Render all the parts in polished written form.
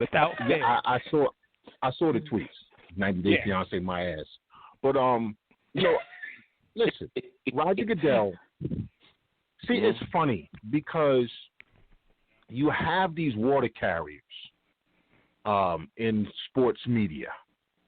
Without fail. I saw the tweets. 90 Day Fiance, my ass. But listen, Roger Goodell. See, it's funny because you have these water carriers in sports media.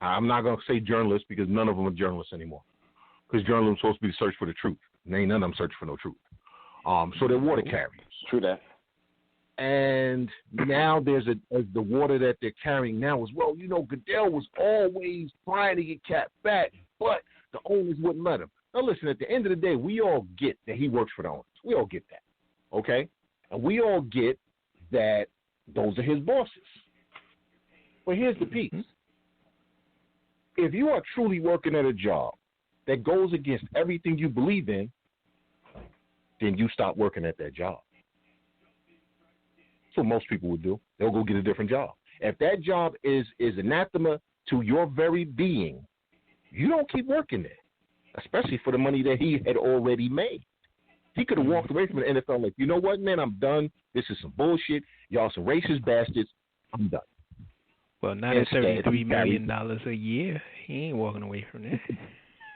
I'm not going to say journalists because none of them are journalists anymore. Because journalism is supposed to be the search for the truth. And ain't none of them searching for no truth. So they're water carriers. True that. And now there's the water that they're carrying now as well. Goodell was always trying to get Cap back, but the owners wouldn't let him. Now, listen, at the end of the day, we all get that he works for the owners. We all get that, okay? And we all get that those are his bosses. But here's the piece. If you are truly working at a job that goes against everything you believe in, then you stop working at that job. That's what most people would do. They'll go get a different job. If that job is anathema to your very being, you don't keep working there, especially for the money that he had already made. He could have walked away from the NFL like, you know what, man, I'm done. This is some bullshit. Y'all some racist bastards. I'm done. Well, not at $33 million a year. He ain't walking away from that.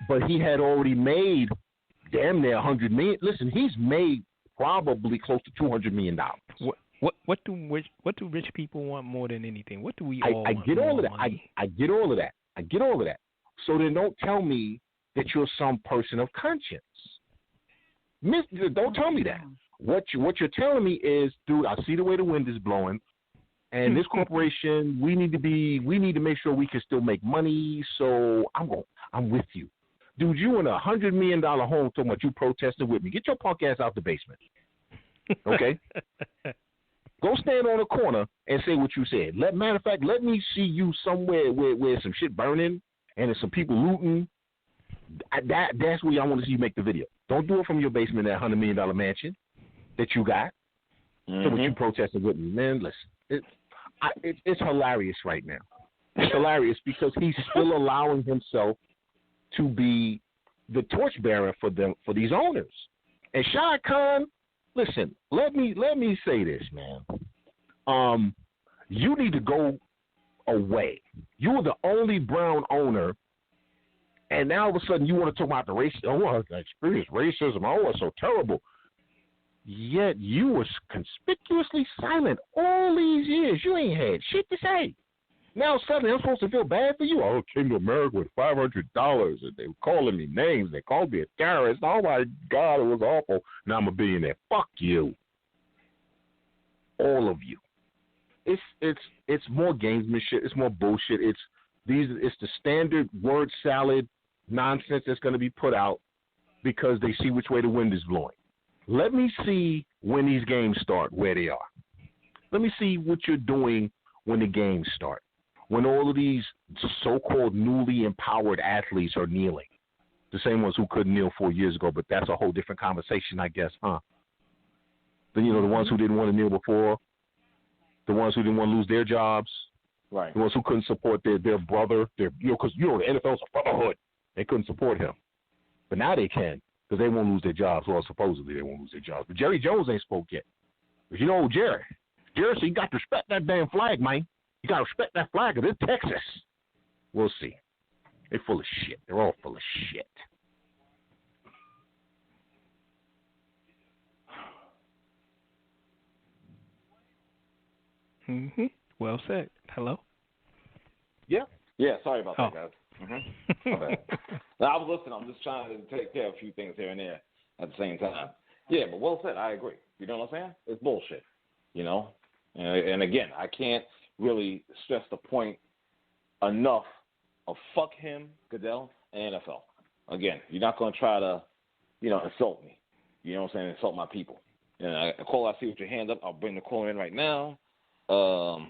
But he had already made damn near $100 million. Listen, he's made probably close to $200 million. What do rich people want more than anything? What do we all want? I get all of that. I get all of that. I get all of that. So then don't tell me that you're some person of conscience. Don't tell me that. What you're telling me is, dude, I see the way the wind is blowing, and this corporation, we need to make sure we can still make money. So I'm with you, dude. You in $100 million home talking about you protesting with me? Get your punk ass out the basement, okay? Go stand on a corner and say what you said. Matter of fact, let me see you somewhere where some shit burning and there's some people looting. That's where I want to see you make the video. Don't do it from your basement, that $100 million mansion that you got. So what you protesting with me, man? Listen, it's hilarious right now. It's hilarious because he's still allowing himself to be the torchbearer for these owners. And Shad Khan, listen, let me say this, man. You need to go away. You were the only brown owner, and now all of a sudden you want to talk about the race. Oh, I experienced racism. Oh, it's so terrible. Yet you were conspicuously silent all these years. You ain't had shit to say. Now suddenly I'm supposed to feel bad for you. I came to America with $500, and they were calling me names. They called me a terrorist. Oh my God, it was awful. Now I'm a billionaire. Fuck you, all of you. It's more gamesmanship. It's more bullshit. It's the standard word salad nonsense that's going to be put out because they see which way the wind is blowing. Let me see when these games start where they are. Let me see what you're doing when the games start. When all of these so-called newly empowered athletes are kneeling. The same ones who couldn't kneel 4 years ago, but that's a whole different conversation, I guess, huh? The ones who didn't want to kneel before, the ones who didn't want to lose their jobs, right? The ones who couldn't support their brother, because the NFL's a brotherhood. They couldn't support him. But now they can, because they won't lose their jobs. Well, supposedly they won't lose their jobs. But Jerry Jones ain't spoke yet. But Jerry said you got to respect that damn flag, man. You got to respect that flag, because it's Texas. We'll see. They're full of shit. They're all full of shit. Well said. Hello? Yeah, sorry about that, guys. Okay. Now, I was listening. I'm just trying to take care of a few things here and there at the same time. Yeah, but well said. I agree. You know what I'm saying? It's bullshit, And again, I can't really stress the point enough of fuck him, Goodell, and NFL. Again, you're not going to try to, insult me. You know what I'm saying? Insult my people. And Cole, I see with your hand up. I'll bring the call in right now. Oh,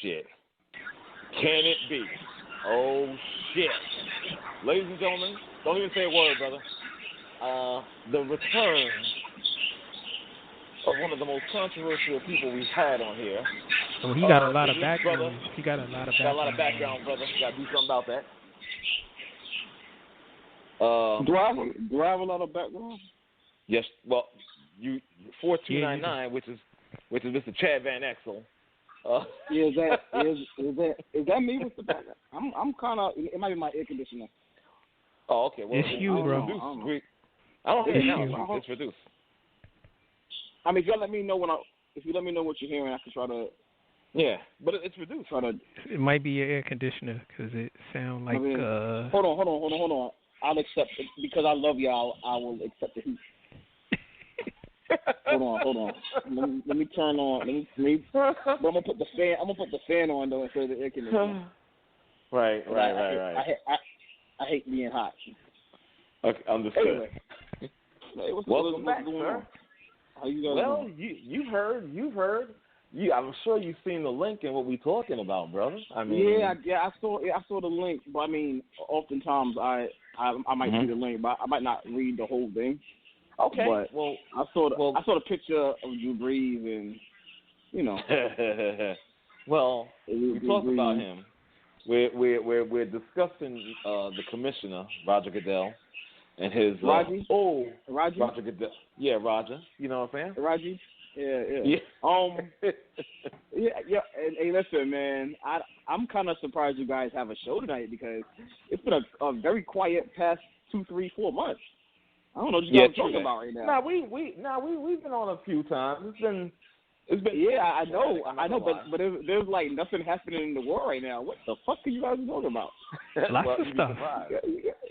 shit. Can it be? Oh, shit. Ladies and gentlemen, don't even say a word, brother. The return of one of the most controversial people we've had on here. So he got a lot of background. Brother. He got a lot of background. Got a lot of background, brother. Got to do something about that. Do I have a lot of background? Yes. Well, you 4299, which is Mr. Chad Van Exel, Is that me with the background? I'm kind of. It might be my air conditioner. Oh, okay. Well, it's you, bro. I don't hear it now. It's reduced. I mean, if you let me know what you're hearing, I can try to. Yeah, but it's reduced. It might be your air conditioner because it sounds like. Hold on. I'll accept it because I love y'all. I will accept the heat. Hold on. Let me turn on. But I'm gonna put the fan. I'm gonna put the fan on though instead of the air conditioner. Right. I hate being hot. Okay, understood. Anyway, welcome back, sir. How you guys well, doing? you've heard. I'm sure you've seen the link and what we're talking about, brother. I mean, I saw the link, but I mean, oftentimes I might see the link, but I might not read the whole thing. Okay. But I saw the picture of Drew Brees, and you know. Well, we talked about him. We're discussing the commissioner Roger Goodell and his Roger Goodell. Yeah, Roger. You know what I'm saying? Roger. Yeah. Yeah. And hey, listen, man. I'm kind of surprised you guys have a show tonight because it's been a very quiet past 2, 3, 4 months. I don't know what you guys are talking about right now. We've been on a few times. It's been. Yeah, I know, but there's like nothing happening in the world right now. What the fuck are you guys talking about? Lots of stuff.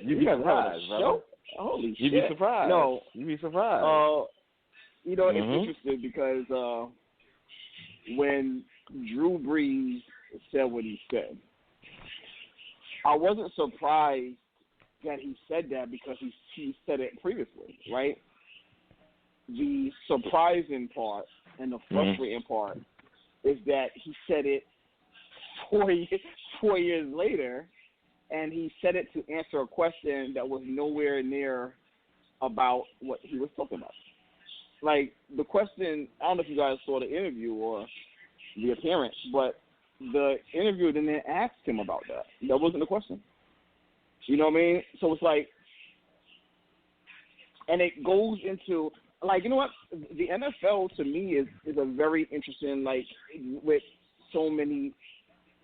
You'd be surprised, brother. Holy shit! You'd be surprised. No, you'd be surprised. You know, it's interesting because when Drew Brees said what he said, I wasn't surprised that he said that because he said it previously, right? The surprising part and the frustrating part is that he said it 4 years later, and he said it to answer a question that was nowhere near about what he was talking about. Like, the question, I don't know if you guys saw the interview or the appearance, but the interviewer didn't ask him about that. That wasn't the question. You know what I mean? So it's like, and it goes into, like, you know what? The NFL, to me, is a very interesting, like, with so many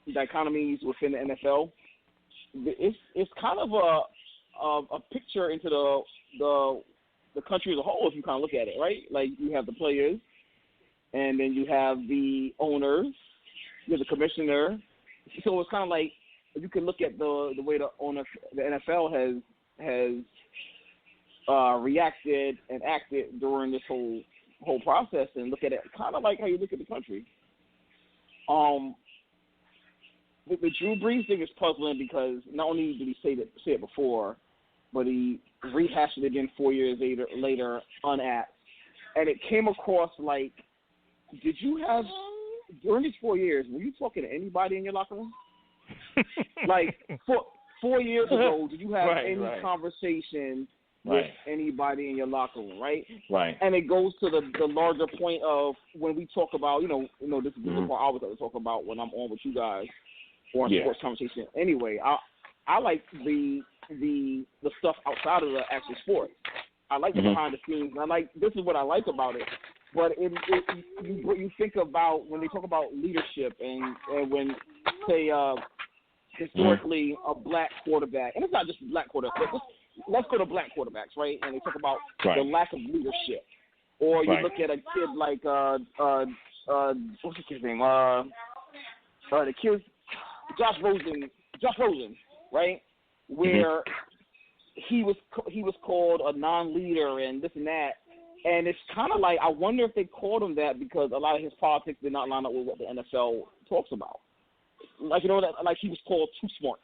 dichotomies within the NFL. It's kind of a picture into the country as a whole, if you kind of look at it, right? Like, you have the players, and then you have the owners, you have the commissioner. So it's kind of like, you can look at the way the NFL has reacted and acted during this whole process, and look at it kind of like how you look at the country. The Drew Brees thing is puzzling because not only did he say it before, but he rehashed it again 4 years later unasked. And it came across like, did you have, during these 4 years, were you talking to anybody in your locker room? Like, 4 years ago, did you have any conversation with anybody in your locker room, right? Right. And it goes to the larger point of when we talk about, you know, this is the part I always like to talk about when I'm on with you guys or in sports conversation. Anyway, I like the stuff outside of the actual sport. I like the behind the scenes. And this is what I like about it. But you think about when they talk about leadership and when, say, historically a black quarterback, and it's not just black quarterback. Let's go to black quarterbacks, right? And they talk about the lack of leadership. Or you look at a kid like what's the kid's name? The kid Josh Rosen, right? Where he was called a non-leader and this and that. And it's kind of like, I wonder if they called him that because a lot of his politics did not line up with what the NFL talks about. Like, you know, that like he was called too smart.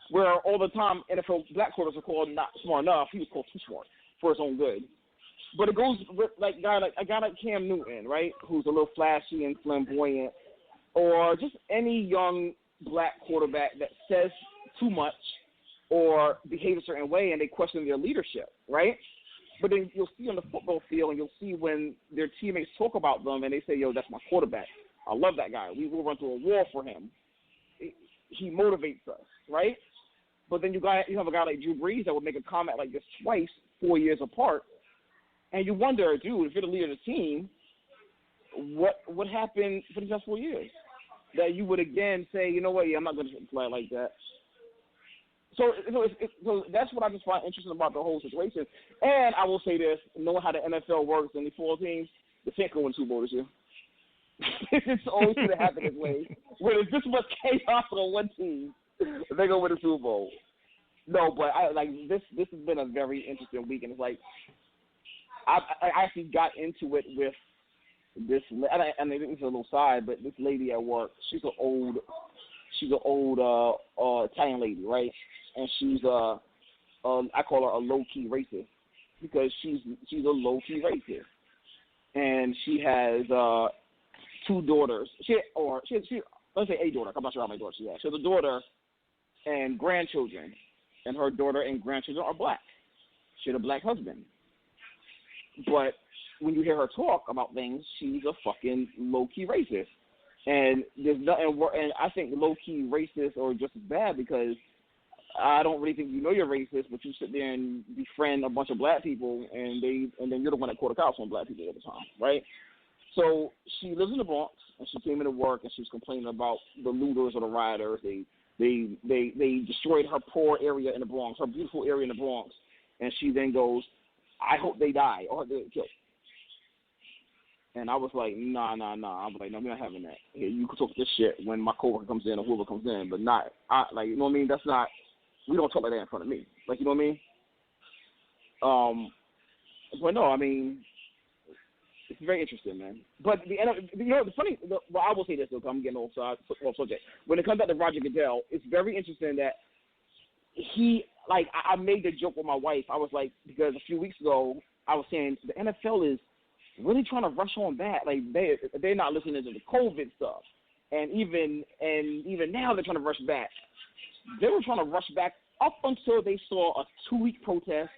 Where all the time NFL black quarterbacks are called not smart enough, he was called too smart for his own good. But it goes with a guy like Cam Newton, right, who's a little flashy and flamboyant, or just any young black quarterback that says too much or behaves a certain way and they question their leadership, right? But then you'll see on the football field and you'll see when their teammates talk about them and they say, yo, that's my quarterback. I love that guy. We will run through a wall for him. He motivates us, right? But then you have a guy like Drew Brees that would make a comment like this twice, 4 years apart, and you wonder, dude, if you're the leader of the team, what happened for these last 4 years? that you would again say, you know what, yeah, I'm not going to play like that. So that's what I just find interesting about the whole situation. And I will say this, knowing how the NFL works and the 4 teams, the Saints go win Super Bowl this year. It's always going to happen this way. When there's this much chaos on one team, they go win the Super Bowl. No, but this has been a very interesting week, and it's like I actually got into it with this. And this is a little side, but this lady at work, she's an old Italian lady, right? And she's I call her a low key racist because she's a low key racist, and she has 2 daughters. She let's say a daughter. I'm not sure how many daughters she has. She has a daughter and grandchildren, and her daughter and grandchildren are black. She had a black husband, but when you hear her talk about things, she's a fucking low key racist. And there's nothing, and I think low key racist or just as bad because I don't really think you know you're racist, but you sit there and befriend a bunch of black people, and then you're the one that called the cops on black people at the time, right? So she lives in the Bronx, and she came into work, and she was complaining about the looters or the rioters. They destroyed her poor area in the Bronx, her beautiful area in the Bronx, and she then goes, "I hope they die or they're killed." And I was like, nah. I was like, no, we're not having that. Here, you can talk this shit when my coworker comes in or whoever comes in, but not, you know what I mean? That's not, we don't talk like that in front of me. Like, you know what I mean? But no, I mean, it's very interesting, man. But the funny, well, I will say this though, 'cause I'm getting off subject. When it comes back to Roger Goodell, it's very interesting that I made the joke with my wife. I was like, because a few weeks ago, I was saying the NFL is really trying to rush on back. Like they're not listening to the COVID stuff, and even now they're trying to rush back. They were trying to rush back up until they saw a 2-week protest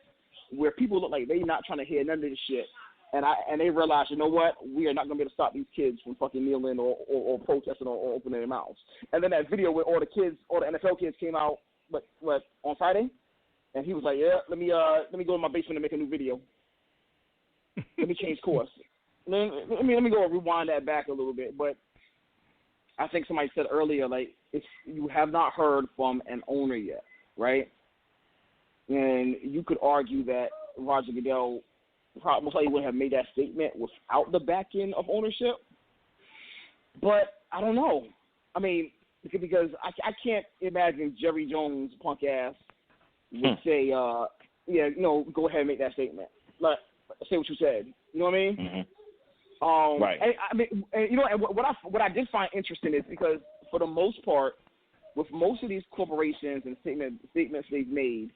where people look like they're not trying to hear none of this shit, and they realized, you know what, we are not going to be able to stop these kids from fucking kneeling or protesting or opening their mouths. And then that video where all the NFL kids came out, what on Friday, and he was like, yeah, let me go in my basement and make a new video. Let me change course. Let me go rewind that back a little bit. But I think somebody said earlier, like, you have not heard from an owner yet, right? And you could argue that Roger Goodell probably would have made that statement without the back end of ownership. But I don't know. I mean, because I can't imagine Jerry Jones' punk ass would say, go ahead and make that statement. Like, say what you said. You know what I mean? Mm-hmm. Right. And, I mean, and what I did find interesting is because for the most part, with most of these corporations and statements they've made,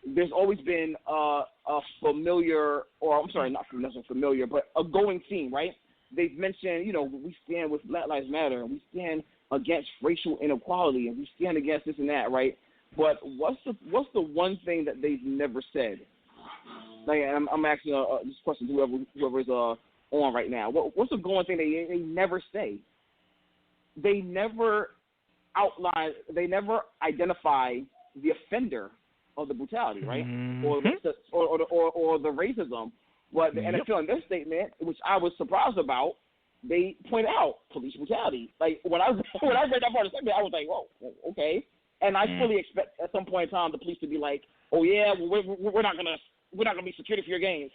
there's always been a familiar, or I'm sorry, not familiar, but a going theme, right? They've mentioned, we stand with Black Lives Matter, and we stand against racial inequality, and we stand against this and that, right? But what's the one thing that they've never said? Like, I'm asking this question to whoever's on right now. What's the going thing they never say? They never outline. They never identify the offender of the brutality, right? Mm-hmm. Or the racism. But the NFL in this statement, which I was surprised about, they point out police brutality. Like when I read that part of the statement, I was like, "Whoa, okay." And I fully expect at some point in time the police to be like, "Oh yeah, well, we're not gonna be security for your game."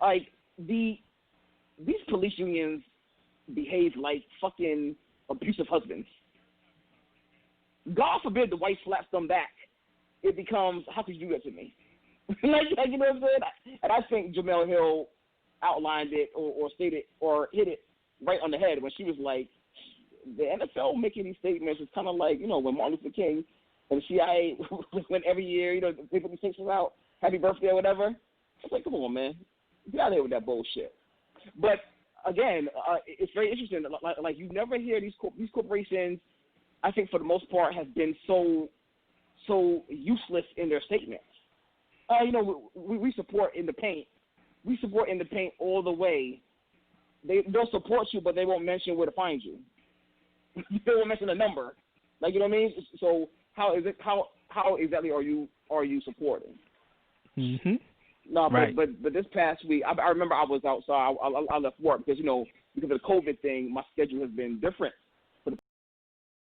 Like these police unions behave like fucking abusive husbands. God forbid the wife slaps them back. It becomes, how could you do that to me? like you know what I'm saying? And I think Jemele Hill outlined it or stated or hit it right on the head when she was like, the NFL making these statements is kind of like, when Martin Luther King and the CIA when every year, they put these statements out, happy birthday or whatever. It's like, come on, man. Get out of here with that bullshit. But, again, it's very interesting. Like you never hear these corporations, I think for the most part, have been so useless in their statements. We support InThePaint. We support InThePaint all the way. They'll support you, but they won't mention where to find you. They won't mention a number. Like, you know what I mean? So how exactly are you supporting? Mm-hmm. No, right. but this past week, I remember I was outside. I left work because because of the COVID thing, my schedule has been different